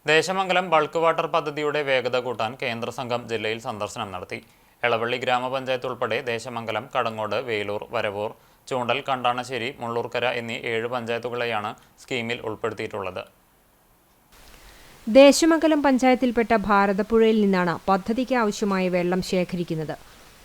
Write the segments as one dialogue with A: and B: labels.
A: Desamangalam bulk water പദ്ധതിയുടെ വേഗത കൂട്ടാൻ കേന്ദ്ര സംഘം ജില്ലയിൽ സന്ദർശനം നടത്തി. എളവള്ളി ഗ്രാമപഞ്ചായത്ത് ഉൾപ്പെടെ ദേശമംഗലം, കടങ്ങോട്, വേലൂർ, വരവൂർ, ചൂണ്ടൽ, കണ്ടാണശ്ശേരി, മുള്ളൂർക്കര എന്നീ 7 പഞ്ചായത്തുകളെയാണ് സ്കീമിൽ ഉൾപ്പെടുത്തിയിട്ടുള്ളത്.
B: ദേശമംഗലം പഞ്ചായത്തിൽപ്പെട്ട ഭാരതപ്പുഴയിൽ നിന്നാണ് പദ്ധതിക്ക് ആവശ്യമായ വെള്ളം ശേഖരിക്കുന്നത്.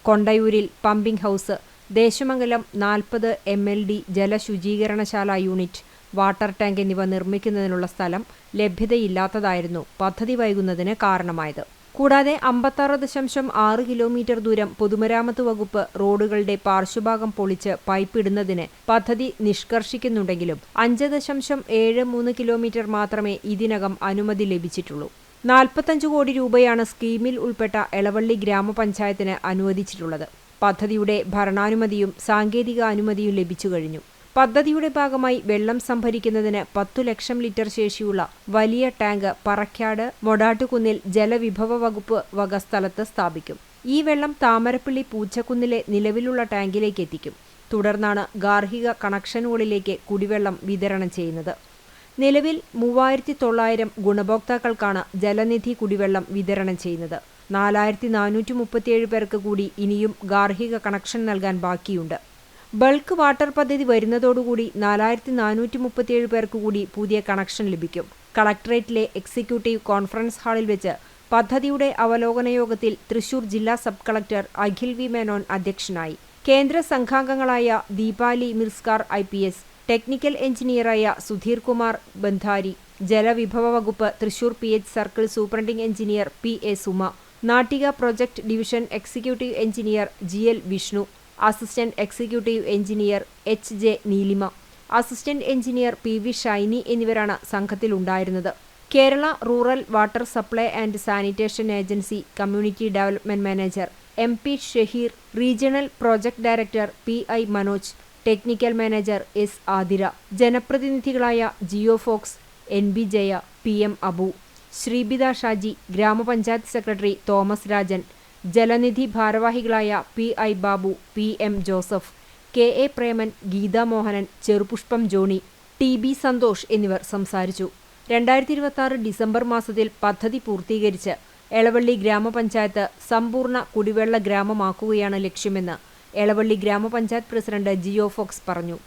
B: കൊണ്ടയൂരിൽ പമ്പിംഗ് ഹൗസ്, ദേശമംഗലം 40 MLD ജലശുചീകരണശാല യൂണിറ്റ്, വാട്ടർ ടാങ്ക് എന്നിവ നിർമ്മിക്കുന്നതിനുള്ള സ്ഥലം ലഭ്യതയില്ലാത്തതായിരുന്നു പദ്ധതി വൈകുന്നതിന് കാരണമായത്. കൂടാതെ 56.6 കിലോമീറ്റർ ദൂരം പൊതുമരാമത്ത് വകുപ്പ് റോഡുകളുടെ പാർശ്വഭാഗം പൊളിച്ച് പൈപ്പ് ഇടുന്നതിന് പദ്ധതി നിഷ്കർഷിക്കുന്നുണ്ടെങ്കിലും 5.73 കിലോമീറ്റർ മാത്രമേ ഇതിനകം അനുമതി ലഭിച്ചിട്ടുള്ളൂ. 45 കോടി രൂപയാണ് സ്കീമിൽ ഉൾപ്പെട്ട എളവള്ളി ഗ്രാമപഞ്ചായത്തിന് അനുവദിച്ചിട്ടുള്ളത്. പദ്ധതിയുടെ ഭരണാനുമതിയും സാങ്കേതിക അനുമതിയും ലഭിച്ചു കഴിഞ്ഞു. പദ്ധതിയുടെ ഭാഗമായി വെള്ളം സംഭരിക്കുന്നതിന് 10 ലക്ഷം ലിറ്റർ ശേഷിയുള്ള വലിയ ടാങ്ക് പറക്കാട് മൊടാട്ടുകുന്നിൽ ജലവിഭവ വകുപ്പ് വക സ്ഥലത്ത് സ്ഥാപിക്കും. ഈ വെള്ളം താമരപ്പള്ളി പൂച്ചക്കുന്നിലെ നിലവിലുള്ള ടാങ്കിലേക്ക് എത്തിക്കും. തുടർന്നാണ് ഗാർഹിക കണക്ഷനുകളിലേക്ക് കുടിവെള്ളം വിതരണം ചെയ്യുന്നത്. നിലവിൽ 3900 ഗുണഭോക്താക്കൾക്കാണ് ജലനിധി കുടിവെള്ളം വിതരണം ചെയ്യുന്നത്. 4437 പേർക്ക് കൂടി ഇനിയും ഗാർഹിക കണക്ഷൻ നൽകാൻ ബാക്കിയുണ്ട്. ബൾക്ക് വാട്ടർ പദ്ധതി വരുന്നതോടുകൂടി 4437 പേർക്ക് കൂടി പുതിയ കണക്ഷൻ ലഭിക്കും. കളക്ടറേറ്റിലെ എക്സിക്യൂട്ടീവ് കോൺഫറൻസ് ഹാളിൽ വെച്ച് പദ്ധതിയുടെ അവലോകന യോഗത്തിൽ തൃശൂർ ജില്ലാ sub collector Akhil V Menon അധ്യക്ഷനായി. കേന്ദ്ര സംഘാംഗങ്ങളായ ദീപാലി മിർസ്കാർ IPS, ടെക്നിക്കൽ എഞ്ചിനീയറായ സുധീർ കുമാർ ബന്ധാരി, ജലവിഭവ വകുപ്പ് Thrissur PH circle superintending engineer PA Suma, Nattika project division executive engineer GL Vishnu, assistant executive engineer HJ Neelima, assistant engineer PV Shiny എന്നിവരാണ് സംഘത്തിലുണ്ടായിരുന്നത്. Kerala rural water supply and sanitation agency community development manager MP Shaheer, regional project director PI Manoj, technical manager S Athira, ജനപ്രതിനിധികളായ Jio Fox, NB Jaya, PM Abu, Sreebitha Shaji, ഗ്രാമപഞ്ചായത്ത് secretary Thomas Rajan, Jalanidhi ഭാരവാഹികളായ PI Babu, PM Joseph, KA Preman, Geetha Mohanan, Cherupushpam Johny, TB Santhosh എന്നിവർ സംസാരിച്ചു. 2026 December മാസത്തിൽ പദ്ധതി പൂർത്തീകരിച്ച് എളവള്ളി ഗ്രാമപഞ്ചായത്ത് സമ്പൂർണ്ണ കുടിവെള്ള ഗ്രാമമാക്കുകയാണ് ലക്ഷ്യമെന്ന് എളവള്ളി ഗ്രാമപഞ്ചായത്ത് പ്രസിഡന്റ് ജിയോ ഫോക്സ് പറഞ്ഞു.